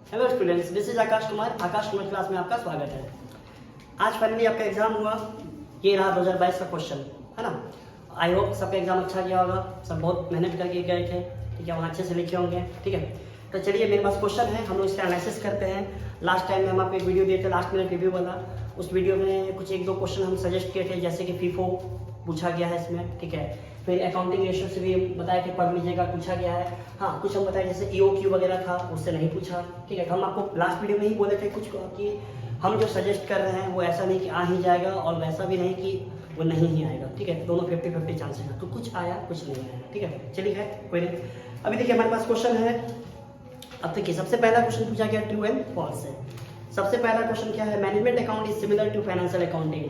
Hello students, this is Akash Kumar class में आपका स्वागत है। आज फाइनली आपका एग्जाम हुआ। ये रहा 2022 का क्वेश्चन, है ना। आई होप सबका एग्जाम अच्छा गया होगा, सब बहुत मेहनत करके गए थे, ठीक है, वहाँ अच्छे से लिखे होंगे, ठीक है। तो चलिए, मेरे पास क्वेश्चन है, हम लोग इसका एनालिसिस करते हैं। लास्ट टाइम में हम आपको एक वीडियो दिए थे, लास्ट मिनट रिव्यू वाला। उस वीडियो में कुछ एक दो क्वेश्चन हम सजेस्ट किए थे, जैसे कि फीफो पूछा गया है इसमें, ठीक है। फिर अकाउंटिंग रेशियो से भी बताया कि पढ़ लीजिएगा, पूछा गया है। हाँ, कुछ हम बताया जैसे EOQ वगैरह था, उससे नहीं पूछा, ठीक है। हम आपको लास्ट वीडियो में ही बोले थे कुछ कि हम जो सजेस्ट कर रहे हैं वो ऐसा नहीं कि आ ही जाएगा, और वैसा भी नहीं कि वो नहीं ही आएगा, ठीक है। दोनों 50-50 चांसेस है, तो कुछ आया कुछ नहीं आया, ठीक है। चलिए है कोई नहीं। अभी देखिए हमारे पास क्वेश्चन है। अब देखिए सबसे पहला क्वेश्चन पूछा गया ट्रू एंड फॉल्स है। सबसे पहला क्वेश्चन क्या है, management account is similar to financial accounting.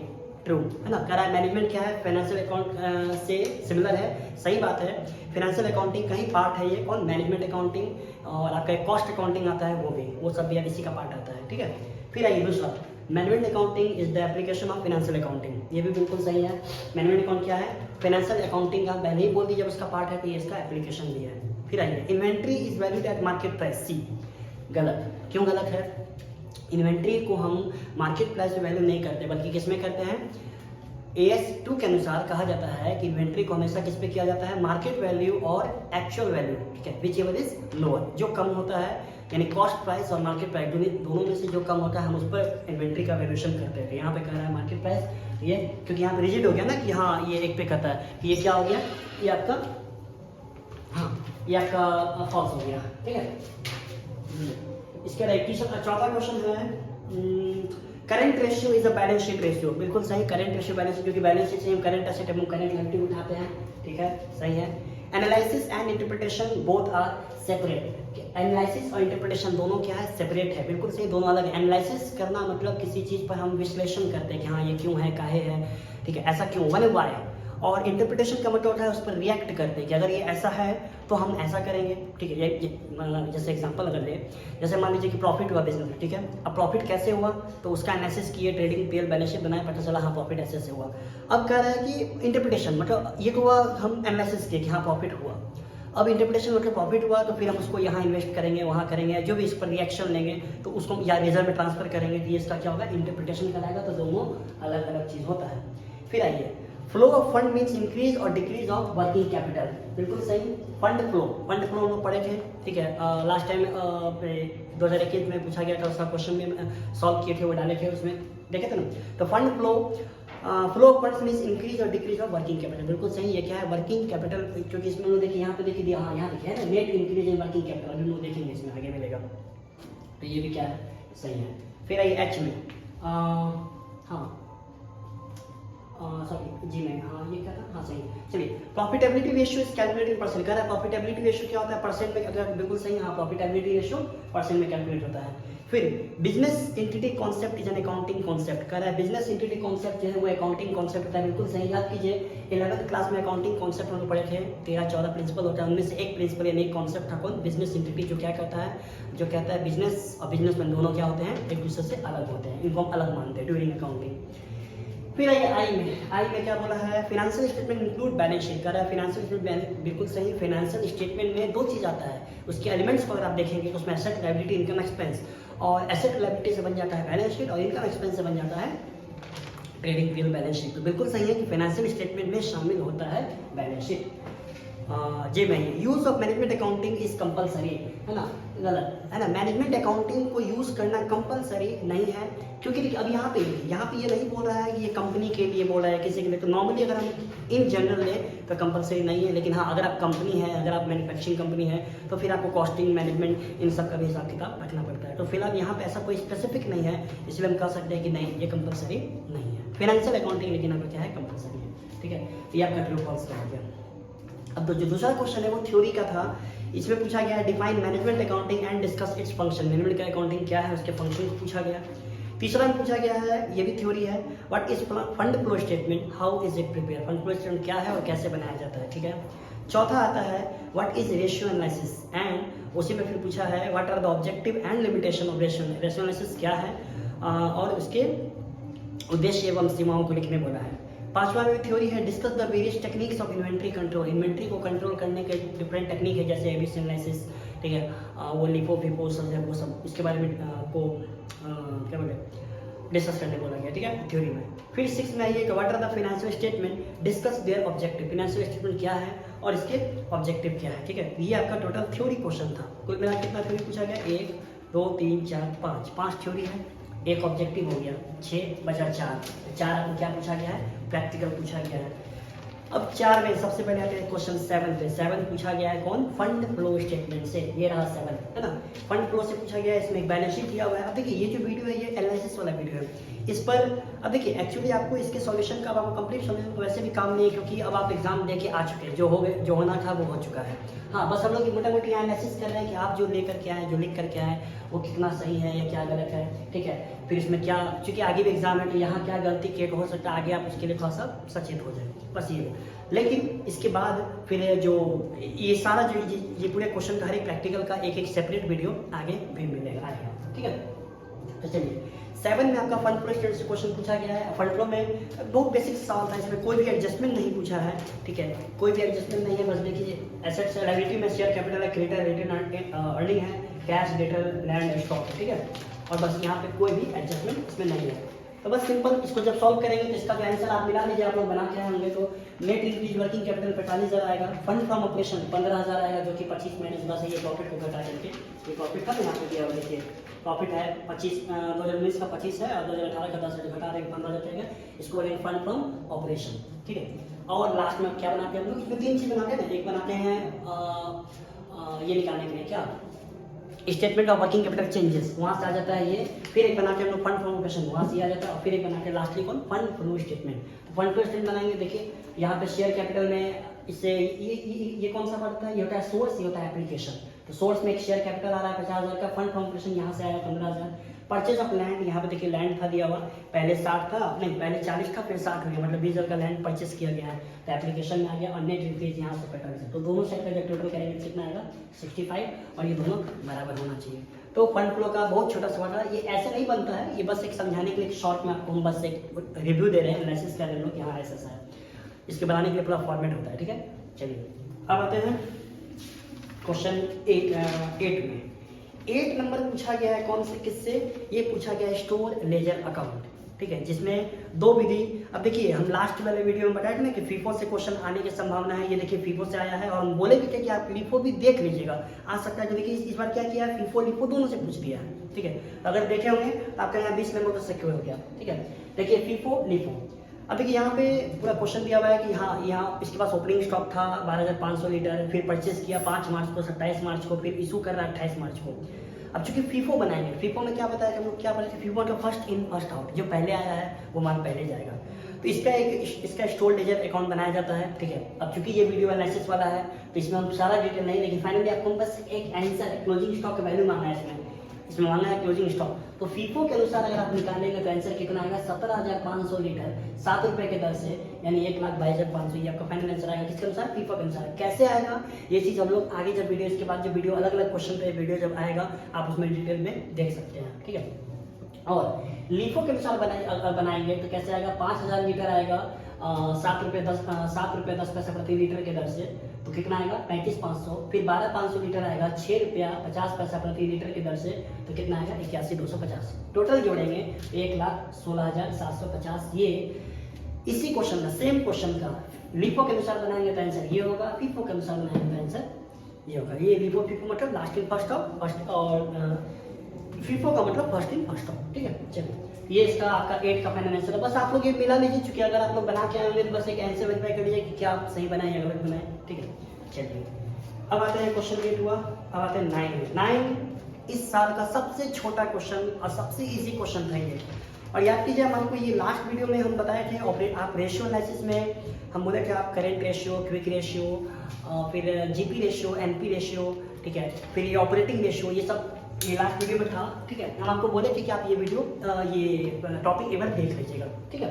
True है ना, कह रहा है मैनेजमेंट क्या है, फाइनेंशियल अकाउंट से सिमिलर है, सही बात है। फाइनेंशियल अकाउंटिंग का ही पार्ट है ये, कौन, मैनेजमेंट अकाउंटिंग। और आपका कॉस्ट अकाउंटिंग आता है, वो सब भी इसी का पार्ट आता है, ठीक है। फिर आइए दूसरा, management accounting is the application of financial accounting. ये भी बिल्कुल सही है। मैनेजमेंट अकाउंट क्या है, फाइनेंशियल अकाउंटिंग का पहले ही बोल दीजिए, उसका पार्ट है, तो ये इसका एप्लीकेशन भी है। फिर आइए, inventory is valued at market price. सी गलत। क्यों गलत है, इन्वेंट्री को हम मार्केट प्राइस में वैल्यू नहीं करते, बल्कि किस में करते हैं, AS2 के अनुसार कहा जाता है कि इन्वेंट्री को हमेशा किस पे किया जाता है, मार्केट वैल्यू और एक्चुअल वैल्यू, ठीक है, विच एवर इज लोअर। जो कम होता है, यानी कॉस्ट प्राइस और मार्केट प्राइस दोनों में से जो कम होता है, हम उस पर इन्वेंट्री का वैल्यूएशन करते हैं। यहाँ पे कह रहा है मार्केट प्राइस, ये क्योंकि यहाँ पे रिजिड हो गया ना कि हाँ ये एक पे कहता है कि ये क्या हो गया, ये आपका, हाँ ये आपका फॉल्स हो गया, ठीक है। इसके बाद चौथा क्वेश्चन है, current ratio is a balance sheet ratio. बिल्कुल सही, करंट रेशियो बैलेंस, क्योंकि बैलेंस शीट से हम करंट एसेट एवं करंट लायबिलिटी उठाते हैं, ठीक है, सही है। Analysis and interpretation both are separate. Analysis और इंटरप्रिटेशन दोनों क्या है, सेपरेट है, बिल्कुल सही, दोनों अलग है। एनालिसिस करना मतलब किसी चीज पर हम विश्लेषण करते हैं कि हाँ ये क्यों है, काहे है, ठीक है, ऐसा क्यों, वन वाई। और इंटरप्रिटेशन का मतलब होता है उस पर रिएक्ट करते हैं कि अगर ये ऐसा है तो हम ऐसा करेंगे, ठीक है। ये जैसे एग्जांपल अगर ले, जैसे मान लीजिए कि प्रॉफिट हुआ बिजनेस में, ठीक है। अब प्रॉफिट कैसे हुआ, तो उसका एनालिसिस किए, ट्रेडिंग पीएल बैलेंस शीट बनाए, पता चला हाँ प्रॉफिट ऐसे से हुआ। अब कह रहा है कि इंटरप्रिटेशन मतलब ये तो हुआ, हम एनालिसिस किए कि हाँ प्रॉफिट हुआ। अब इंटरप्रिटेशन मतलब प्रॉफिट हुआ तो फिर हम उसको यहाँ इन्वेस्ट करेंगे, वहाँ करेंगे, जो भी इस पर रिएक्शन लेंगे तो उसको या रिजर्व में ट्रांसफर करेंगे, तो ये इसका क्या होगा, इंटरप्रिटेशन कहलाएगा। तो दोनों अलग अलग चीज़ होता है। फिर आइए, flow of fund means increase और डिक्रीज ऑफ वर्किंग कैपिटल। बिल्कुल सही, फंड फ्लो हम लोग पढ़े थे, ठीक है। लास्ट टाइम 2021 में पूछा गया था, उसका क्वेश्चन में सॉल्व किए थे, वो डाले थे, उसमें देखे थे ना। तो fund flow of funds means increase और डिक्रीज ऑफ वर्किंग कैपिटल। बिल्कुल सही, ये क्या है, वर्किंग कैपिटल, क्योंकि इसमें उन्होंने देखिए यहाँ पे देखिए दिया, हाँ यहाँ देखिए है ना, net increase in working capital, अभी लोग देखेंगे इसमें आगे मिलेगा, तो ये भी क्या है, सही है। फिर आइए एच में, हाँ सॉरी जी में, हाँ ये क्या था, हाँ सही। चलिए, profitability ratio is calculated percent. कह रहा है प्रॉफिटेबिलिटी रेशियो क्या होता है, परसेंट में, अगर बिल्कुल सही, हाँ प्रॉफिटेबिलिटी रेशियो परसेंट में कैलकुलेट होता है। फिर business entity concept is an accounting concept. कह रहा है बिजनेस एंटिटी कॉन्सेप्ट जो है वो अकाउंटिंग कॉन्सेप्ट होता है। बिल्कुल सही, याद कीजिए 11th क्लास में अकाउंटिंग कॉन्सेप्ट हम लोग पढ़े थे, 13-14 प्रिंसिपल होता है, उनमें से एक प्रिंसिपल यानी एक कॉन्सेप्ट था कौन, बिजनेस एंटिटी, जो क्या करता है, जो कहता है बिजनेस और बिजनेसमैन दोनों क्या होते हैं, एक दूसरे से अलग होते हैं, इनको हम अलग मानते हैं ड्यूरिंग अकाउंटिंग। फिर आइए आई में क्या बोला है, financial statement include balance sheet. कर रहा है फाइनेंशियल स्टेटमेंट, बिल्कुल सही, फाइनेंशियल स्टेटमेंट में दो चीज़ आता है, उसके एलिमेंट्स को अगर आप देखेंगे तो उसमें एसेट लायबिलिटी इनकम एक्सपेंस, और एसेट लायबिलिटी से बन जाता है बैलेंस शीट, और इनकम एक्सपेंस से बन जाता है ट्रेडिंग पीएल बैलेंस शीट। तो बिल्कुल सही है कि फाइनेंशियल स्टेटमेंट में शामिल होता है बैलेंस शीट। जी मैं, use of management accounting is compulsory, है ना, गलत है ना। मैनेजमेंट अकाउंटिंग को यूज करना कंपलसरी नहीं है, क्योंकि अब यहाँ पे ये नहीं बोल रहा है कि ये कंपनी के लिए बोल रहा है, किसी के लिए। तो नॉर्मली अगर हम इन जनरल लें तो कंपलसरी नहीं है, लेकिन हाँ अगर आप कंपनी है, अगर आप मैन्युफैक्चरिंग कंपनी है, तो फिर आपको कॉस्टिंग, मैनेजमेंट, इन सब का भी हिसाब किताब रखना पड़ता है। तो फिलहाल यहाँ पे ऐसा कोई स्पेसिफिक नहीं है, इसलिए हम कह सकते हैं कि नहीं ये कंपलसरी नहीं है फाइनेंशियल अकाउंटिंग, लेकिन आपका क्या है, कंपलसरी है, ठीक है। ये आपका ट्रू फॉल्स का हो गया। अब जो दूसरा क्वेश्चन है वो थ्योरी का था। इसमें पूछा गया है define management accounting and discuss its function. Management का अकाउंटिंग क्या है, उसके फंक्शन को पूछा गया। तीसरा में पूछा गया है, ये भी थ्योरी है, what is fund flow statement, how is it prepare. Fund flow statement क्या है और कैसे बनाया जाता है, ठीक है। चौथा आता है what is ratio analysis, and उसी में फिर पूछा है what are the objective and limitation of ratio analysis क्या है, और उसके उद्देश्य एवं सीमाओं को लिखने बोला है। पांचवा में थ्योरी है discuss the various techniques of inventory control. Inventory को कंट्रोल करने के डिफरेंट टेक्निक है, जैसे एबिशन एनालिसिस, ठीक है। वो लिपो फिपो सब वो सब इसके बारे में आपको क्या बोलते डिस्कस करने बोला गया, ठीक है, थ्योरी में। फिर 6 में आइए कि what are the financial statement, discuss their objective, financial statement क्या है और इसके ऑब्जेक्टिव क्या है, ठीक है। ये आपका टोटल थ्योरी क्वेश्चन था। कुल मिला कितना थ्योरी पूछा गया, 1 2 3 4 5 थ्योरी है, एक ऑब्जेक्टिव हो गया, 6 बचा 4 आपको क्या पूछा गया है, प्रैक्टिकल पूछा गया है। अब 4 में सबसे पहले आते हैं क्वेश्चन 7 पे। 7 पूछा गया है कौन, फंड फ्लो स्टेटमेंट से, ये रहा 7, है ना। फंड फ्लो से पूछा गया है, इसमें एक बैलेंस शीट दिया हुआ है। अब देखिए ये जो वीडियो है ये एनालिसिस वाला वीडियो है। इस पर अब देखिए एक्चुअली आपको इसके सॉल्यूशन का अब आपको कंप्लीट सॉल्यूशन तो वैसे भी काम नहीं है, क्योंकि अब आप एग्जाम दे के आ चुके हैं, जो हो गए, जो होना था वो हो चुका है। हाँ, बस हम लोग मोटा मोटी एनालिसिस कर रहे हैं कि आप जो लेकर के आए, जो लिख करके आए, वो कितना सही है या क्या गलत है, ठीक है। फिर इसमें क्या, चूंकि आगे भी एग्जाम है तो यहाँ क्या गलती किए हो सकता है, आगे आप उसके लिए थोड़ा सा सचेत हो जाए, बस ये। लेकिन इसके बाद फिर जो ये सारा जो ये पूरे क्वेश्चन का हर एक प्रैक्टिकल का एक सेपरेट वीडियो आगे भी मिलेगा, ठीक है। तो चलिए 7 में आपका फंड फ्लो स्टेटमेंट से क्वेश्चन पूछा गया है। फंड फ्लो में बहुत बेसिक सवाल था, इसमें कोई भी एडजस्टमेंट नहीं पूछा है, ठीक है, कोई भी एडजस्टमेंट नहीं है। बस देखिए एसेट्स लायबिलिटी में शेयर कैपिटल है, क्रेडिटर रिटर्न अर्निंग है, कैश डेटर लैंड स्टॉक, ठीक है। और बस यहाँ पे कोई भी एडजस्टमेंट इसमें नहीं है। तो बस सिंपल इसको जब सॉल्व करेंगे तो इसका जो आंसर आप मिला लीजिए, आप लोग बना के होंगे तो नेट इंक्रीज वर्किंग कैपिटल 45,000 आएगा, फंड फ्रॉम ऑपरेशन 15,000 आएगा, जो कि 25 माइनस बस है, ये प्रॉफिट को घटा करके ये प्रॉफिट का यहाँ पे दिया हुआ देखिए, प्रॉफिट है 2019 का 25 है और 2018 का 10 घटा देंगे 15,000 जाएगा, इसको बोलेंगे फंड फ्रॉम ऑपरेशन, ठीक है। और लास्ट में क्या बनाते हैं हम लोग, इसमें 3 चीज़ बनाते हैं। एक बनाते हैं ये निकालने के लिए क्या, statement of working capital changes, वहाँ से आ जाता है ये। फिर एक बनाते हैं हम लोग फंड फ्रॉम ऑपरेशन, वहाँ से आ जाता है। और फिर एक बनाते हैं लास्टली कौन, fund flow statement. Fund flow statement बनाएंगे, देखिए यहाँ पे शेयर कैपिटल में इससे ये कौन सा पड़ता है, ये होता है सोर्स, ये होता है एप्लीकेशन। तो सोर्स में एक शेयर कैपिटल आ रहा है 50,000 का, फंड फ्रॉम ऑपरेशन यहाँ से आया 15,000। परचेज ऑफ लैंड, यहाँ पे देखिए लैंड था दिया हुआ, पहले 60 था, नहीं पहले 40 था, फिर 60 हो गया, मतलब 20,000 का लैंड परचेज किया गया है, तो एप्लीकेशन में आ गया। और नेट इंक्रीज यहाँ से 45, तो दोनों साइड का जब टोटल करेंगे कितना आएगा 65, और ये दोनों बराबर होना चाहिए। तो फंड फ्लो का बहुत छोटा सवाल है, ये ऐसे नहीं बनता है, ये बस एक समझाने के लिए शॉर्ट में आपको हम बस एक रिव्यू दे रहे हैं, एनालिसिस कर रहे हैं कि हाँ ऐसा है। इसके बनाने के लिए पूरा फॉर्मेट होता है, ठीक है। चलिए अब आते हैं क्वेश्चन 8 में। 8 नंबर पूछा गया है कौन से, किससे, ये पूछा गया है स्टोर लेजर अकाउंट, ठीक है, जिसमें 2 विधि। अब देखिए हम लास्ट वाले वीडियो में बताया था ना कि फीफो से क्वेश्चन आने की संभावना है, ये देखिए फीफो से आया है। और हम बोले भी थे कि आप लिफो भी देख लीजिएगा, आ सकता है। तो देखिए इस बार क्या किया है, फीफो लिफो दोनों से पूछ दिया है, ठीक है। अगर देखे होंगे तो आपका यहाँ 20 नंबर तो सिक्योर हो गया, ठीक है। देखिए फीफो लिफो, अब देखिए यहाँ पे पूरा क्वेश्चन दिया हुआ है कि हाँ यहाँ इसके पास ओपनिंग स्टॉक था 12,500 लीटर, फिर परचेज किया 5 मार्च को, 27 मार्च को, फिर इशू कर रहा है 28 मार्च को। अब चूंकि फीफो बनाएंगे, फीफो में क्या बताया कि हम लोग क्या बोले थे, फीफो मतलब फर्स्ट इन फर्स्ट आउट, जो पहले आया है वो माल पहले जाएगा। तो इसका स्टोर लेजर अकाउंट बनाया जाता है, ठीक है। अब चूंकि ये वीडियो एनालिसिस वाला है तो इसमें हम सारा डिटेल नहीं, लेकिन फाइनली आपको बस एक आंसर, क्लोजिंग स्टॉक का वैल्यू मांगा है इसमें मांगा है क्लोजिंग स्टॉक। तो फीफो के अनुसार अगर आप निकालेंगे तो आंसर कितना आएगा, 17,500 लीटर 7 रुपए के दर से, यानी 1,22,500, ये आपका फाइनल आंसर आएगा। किसके अनुसार, फीफो के अनुसार। कैसे आएगा ये चीज़ हम लोग आगे जब वीडियो, इसके बाद जो वीडियो अलग अलग क्वेश्चन पे वीडियो जब आएगा आप उसमें डिटेल में देख सकते हैं, ठीक है। और लीफो के अनुसार बनाएंगे तो कैसे आएगा, 5,000 लीटर आएगा 7 रुपये 10 पैसा प्रति लीटर के दर से, तो कितना आएगा 35,500। फिर 12,500 लीटर आएगा 6 रुपया 50 पैसा प्रति लीटर के दर से, तो कितना आएगा 81,250। टोटल जोड़ेंगे 1,16,750। ये इसी क्वेश्चन का, सेम क्वेश्चन का लीफो के अनुसार बनाएंगे तो आंसर ये होगा, फीफो के अनुसार बनाएंगे तो आंसर ये होगा। ये लीफो फीफो मतलब last in first out, first, और फीफो का मतलब फर्स्ट इन फर्स्ट आउट, ठीक है। चलिए ये इसका आपका 8 का फाइनल आंसर है। बस आप लोग ये मिला लीजिए, चूंकि अगर आप लोग बना के आएंगे तो बस एक आंसर वेरीफाई कर लीजिए कि क्या आप सही बनाए या गलत बनाए, ठीक है। चलिए अब आते हैं क्वेश्चन 8 हुआ, अब आते हैं 9 इस साल का सबसे छोटा क्वेश्चन और सबसे इजी क्वेश्चन था ये। और याद कीजिए हम आपको ये लास्ट वीडियो में हम बताए थे, आप रेशियो एनालिसिस में हम बोले थे आप करेंट रेशियो, क्विक रेशियो, फिर जीपी रेशियो, एनपी रेशियो, ठीक है, फिर ये ऑपरेटिंग रेशियो, ये सब ये लास्ट वीडियो में था, ठीक है। हम आपको बोले थे कि आप ये वीडियो ये टॉपिक एक बार देख लीजिएगा, ठीक है।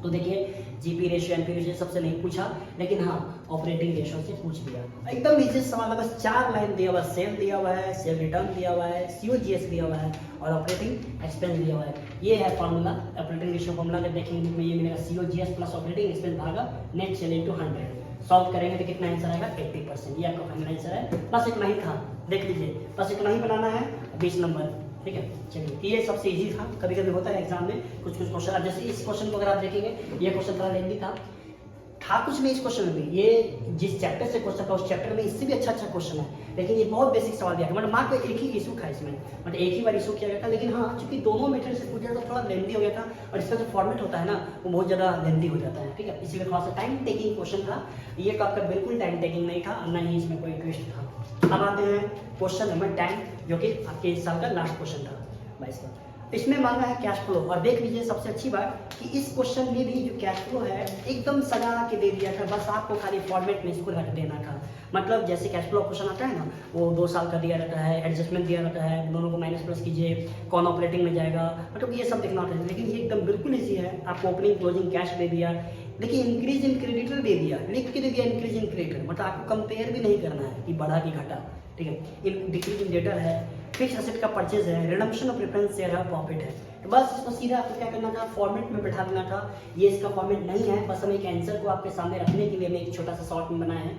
तो देखिए जीपी रेशियो, एनपी रेशियो सबसे नहीं पूछा, लेकिन हाँ ऑपरेटिंग रेशियो से पूछ दिया। एकदम इजी सवाल है, बस 4 लाइन दिया हुआ है, सेल दिया हुआ है, सेल रिटर्न दिया हुआ है, सीओजीएस दिया हुआ है और ऑपरेटिंग एक्सपेंस दिया हुआ है। ये है फॉर्मूला, ऑपरेटिंग रेशियो फॉर्मूला जब देखेंगे में ये मिलेगा सीओजीएस प्लस ऑपरेटिंग एक्सपेंस भागा नेट सेल इनटू 100। सॉल्व करेंगे तो कितना आंसर आएगा 80%। ये आपका फाइनल आंसर है, बस इतना ही था। देख लीजिए, बस इतना ही बनाना है 20 नंबर, ठीक है। चलिए ये सबसे इजी था। कभी कभी होता है एग्जाम में कुछ कुछ क्वेश्चन, जैसे इस क्वेश्चन को अगर आप देखेंगे, ये क्वेश्चन थोड़ा लेंदी था कुछ नहीं इस क्वेश्चन में भी, ये जिस चैप्टर से क्वेश्चन था उस चैप्टर में इससे भी अच्छा क्वेश्चन है, लेकिन ये बहुत बेसिक सवाल दिया है। मतलब मार्क में एक ही इशू था इसमें, मतलब एक ही बार इशू किया गया था, लेकिन हाँ चूंकि दोनों मेथड से पूछा तो थोड़ा लेंदी हो गया था, और इसका जो फॉर्मेट होता है ना वो बहुत ज़्यादा लेंदी हो जाता है, ठीक है। इसलिए थोड़ा सा टाइम टेकिंग क्वेश्चन था। ये तो आपका बिल्कुल टाइम टेकिंग नहीं था, ना ही इसमें कोई ट्विस्ट था। अब आते हैं क्वेश्चन नंबर 10, जो कि आपके इस साल का लास्ट क्वेश्चन था 22 का। इसमें मांगा है कैश फ्लो, और देख लीजिए सबसे अच्छी बात कि इस क्वेश्चन में भी जो कैश फ्लो है एकदम सजा के दे दिया था, बस आपको खाली फॉर्मेट में इसको रख देना था। मतलब जैसे कैश फ्लो क्वेश्चन आता है ना, वो 2 साल का दिया रहता है, एडजस्टमेंट दिया रहता है, दोनों को माइनस प्लस कीजिए, कौन ऑपरेटिंग में जाएगा, मतलब ये सब देखना होता है। लेकिन ये एकदम बिल्कुल ईजी है, आपको ओपनिंग क्लोजिंग कैश दे दिया, देखिए इंक्रीज इन क्रेडिटर दे दिया, लिख के दे दिया इंक्रीज इन क्रेडिटर, मतलब आपको कंपेयर भी नहीं करना है कि बढ़ा कि घटा, ठीक है। डिक्रीज इन डेटर है, फिक्स एसेट का परचेज है, रिडम्पशन ऑफ प्रेफरेंस शेयर है, प्रॉफिट है। तो बस इसको सीधा आपको क्या करना था, फॉर्मेट में बैठा देना था। ये इसका फॉर्मेट नहीं है, बस हम एक आंसर को आपके सामने रखने के लिए हमने एक छोटा सा शॉर्ट में बनाया है,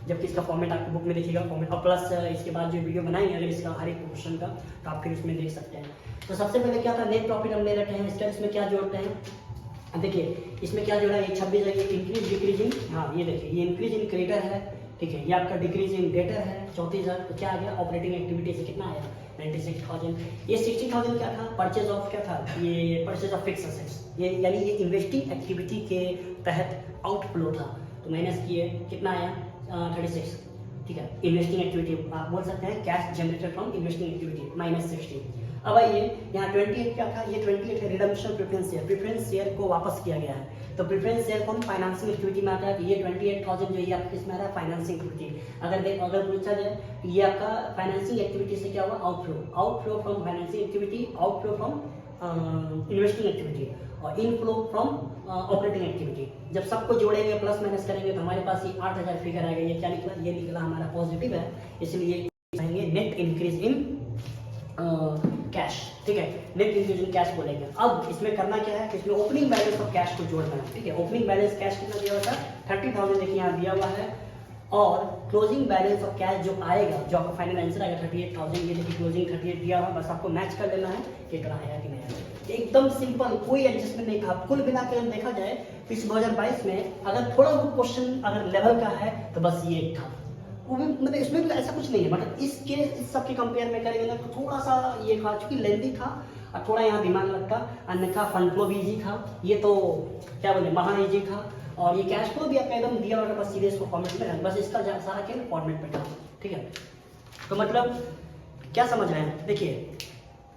जबकि इसका फॉर्मेट आपको बुक में देखिएगा फॉर्मेट, और प्लस इसके बाद जो वीडियो बनाएंगे अगर इसका हर एक क्वेश्चन का, तो आप फिर उसमें देख सकते हैं। तो सबसे पहले क्या था, नेट प्रॉफिट हम ले रखे हैं, इसका इसमें क्या जोड़ते हैं, देखिए इसमें क्या जोड़ा है, 26 है, इंक्रीज डिक्रीजिंग, हाँ ये देखिए ये इंक्रीज इन क्रेडिटर है, ठीक है। ये आपका डिक्रीज इन डेटर है 34,000, तो क्या आ गया, ऑपरेटिंग एक्टिविटी से कितना आया 96,000। ये 60,000 क्या था, परचेज ऑफ क्या था, ये परचेज ऑफ फिक्स एसेट्स, ये यानी ये इन्वेस्टिंग एक्टिविटी के तहत आउटफ्लो था, तो माइनस किए कितना आया 36, ठीक है। इन्वेस्टिंग एक्टिविटी आप बोल सकते हैं cash generated from investing activity -60। अब आइए यहाँ 28 क्या था, ये 28 है रिडम्पशन प्रेफरेंस शेयर को वापस किया गया है। तो प्रेफरेंस शेयर कौन फाइनेंसिंग एक्टिविटी में आता है, तो ये 28,000 जो ये आपके इसमें आ रहा है फाइनेंसिंग एक्टिविटी। अगर पूछा जाए कि ये आपका फाइनेंसिंग एक्टिविटी से क्या हुआ, outflow from financing activity, outflow from investing activity, और इनफ्लो फ्रॉम ऑपरेटिंग एक्टिविटी। जब सबको जोड़ेंगे प्लस माइनस करेंगे तो हमारे पास ये 8,000 फिगर आएगा। ये क्या निकला, ये निकला हमारा पॉजिटिव है, इसलिए कहेंगे नेट इंक्रीज इन कैश, ठीक है, नेट इंक्रीज इन कैश बोलेंगे। अब इसमें करना क्या है कि इसमें ओपनिंग बैलेंस ऑफ कैश को जोड़ना है, ठीक है। ओपनिंग बैलेंस कैश कितना दिया हुआ था 30,000, देखिए यहाँ दिया हुआ है, और क्लोजिंग बैलेंस ऑफ कैश जो आएगा, जो आपका फाइनल आंसर आएगा 38,000, ये देखिए क्लोजिंग 38 दिया हुआ, बस आपको मैच कर लेना है कितना आया कि नहीं आया। एकदम सिंपल, कोई एडजस्टमेंट नहीं था। कुल मिलाकर देखा जाए तो इस 2022 में अगर थोड़ा बहुत क्वेश्चन अगर लेवल का है तो बस ये एक था, वो भी मतलब इसमें भी ऐसा कुछ नहीं है, मतलब इस सब के कंपेयर में करेंगे ना तो थोड़ा सा ये था, चूंकि लेंथी था और थोड़ा यहाँ दिमाग लगता, अन्यथा फंड फ्लो भी ईजी था, ये तो क्या बोले महा ईजी था, और ये कैश फ्लो भी आपका एकदम दिया हुआ, बस सीधे इसको फॉर्मेट में, बस इसका सारा क्या फॉर्मेट में था, ठीक है। तो मतलब क्या समझ रहे हैं, देखिए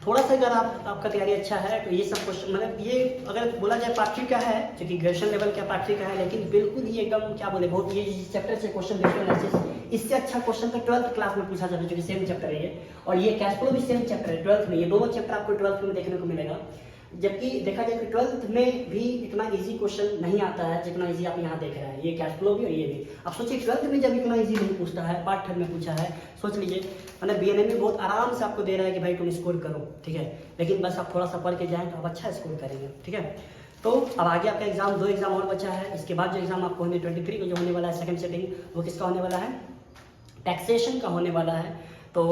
थोड़ा सा अगर आपका तैयारी अच्छा है तो ये सब क्वेश्चन, मतलब ये अगर बोला जाए पार्ट का है, क्योंकि ग्रेजुएशन लेवल का पार्ट का है, लेकिन बिल्कुल ये एकदम क्या बोले बहुत ये चैप्टर से क्वेश्चन देखते, इससे अच्छा क्वेश्चन तो 12th क्लास में पूछा जाता है, जो कि सेम चैप्टर है ये, और ये कैश फ्लो भी सेम चैप्टर है 12th में। ये दोनों चैप्टर आपको 12th में देखने को मिलेगा, जबकि देखा जाए कि 12th में भी इतना इजी क्वेश्चन नहीं आता है जितना इजी आप यहाँ देख रहे हैं, ये कैश फ्लो भी और ये भी। आप सोचिए 12th में जब इतना इजी नहीं पूछता है, पार्ट 3 में पूछा है, सोच लीजिए, मतलब बीएनए में बहुत आराम से आपको दे रहा है कि भाई तुम स्कोर करो, ठीक है, लेकिन बस आप थोड़ा सा पढ़ के जाएँ तो आप अच्छा स्कोर करेंगे, ठीक है। तो अब आगे आपका एग्जाम 2 एग्जाम और बचा है, इसके बाद जो एग्जाम आपको होने 23 को जो होने वाला है सेकंड सेटिंग, वो किसका होने वाला है, टैक्सेशन का होने वाला है। तो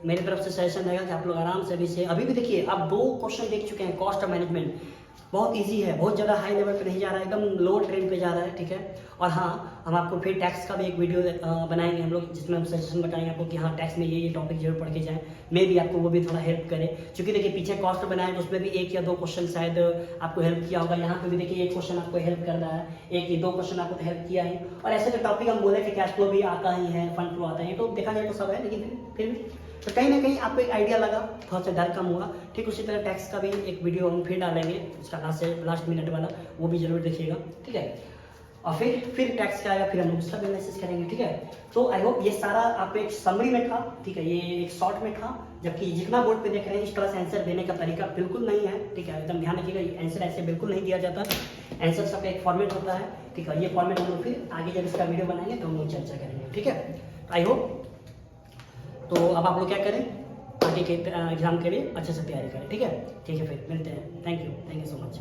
मेरी तरफ से सजेशन रहेगा कि आप लोग आराम से अभी भी देखिए, आप 2 क्वेश्चन देख चुके हैं, कॉस्ट ऑफ मैनेजमेंट बहुत इजी है, बहुत ज़्यादा हाई लेवल पे नहीं जा रहा है, एकदम लो ट्रेंड पे जा रहा है, ठीक है। और हाँ, हम आपको फिर टैक्स का भी एक वीडियो बनाएंगे हम लोग, जिसमें हम सजेशन बताएंगे आपको कि हाँ टैक्स में ये टॉपिक जरूर पढ़ के जाएं, मे भी आपको वो भी थोड़ा हेल्प करे, क्योंकि देखिए पीछे कॉस्ट बनाए तो उसमें भी 1 या 2 क्वेश्चन शायद आपको हेल्प किया होगा, यहाँ पे भी देखिए 1 क्वेश्चन आपको हेल्प कर रहा है, 1 या 2 क्वेश्चन आपको हेल्प किया है। और ऐसे जो टॉपिक हम बोले कि कैश फ्लो भी आता ही है, फंड फ्लो आता है, तो देखा जाए तो सब है, लेकिन फिर भी तो कहीं ना कहीं आपको एक आइडिया लगा, थोड़ा सा डर कम हुआ। ठीक उसी तरह टैक्स का भी एक वीडियो हम फिर डालेंगे, उसका लास्ट मिनट वाला, वो भी जरूर देखिएगा, ठीक है। और फिर टैक्स का आएगा, फिर हम उसका भी एनालिसिस करेंगे, ठीक है। तो आई होप ये सारा आपको एक समरी में था, ठीक है, ये एक शॉर्ट में था, जबकि जितना बोर्ड पे देख रहे हैं इस तरह से आंसर देने का तरीका बिल्कुल नहीं है, ठीक है, एकदम ध्यान रखिएगा, आंसर ऐसे बिल्कुल नहीं दिया जाता, आंसर सबका एक फॉर्मेट होता है, ठीक है। ये फॉर्मेट हम लोग फिर आगे जब इसका वीडियो बनाएंगे तो हम लोग चर्चा करेंगे, ठीक है। आई होप तो अब आप लोग क्या करें, आगे के एग्जाम के लिए अच्छे से तैयारी करें, ठीक है। फिर मिलते हैं, थैंक यू सो मच।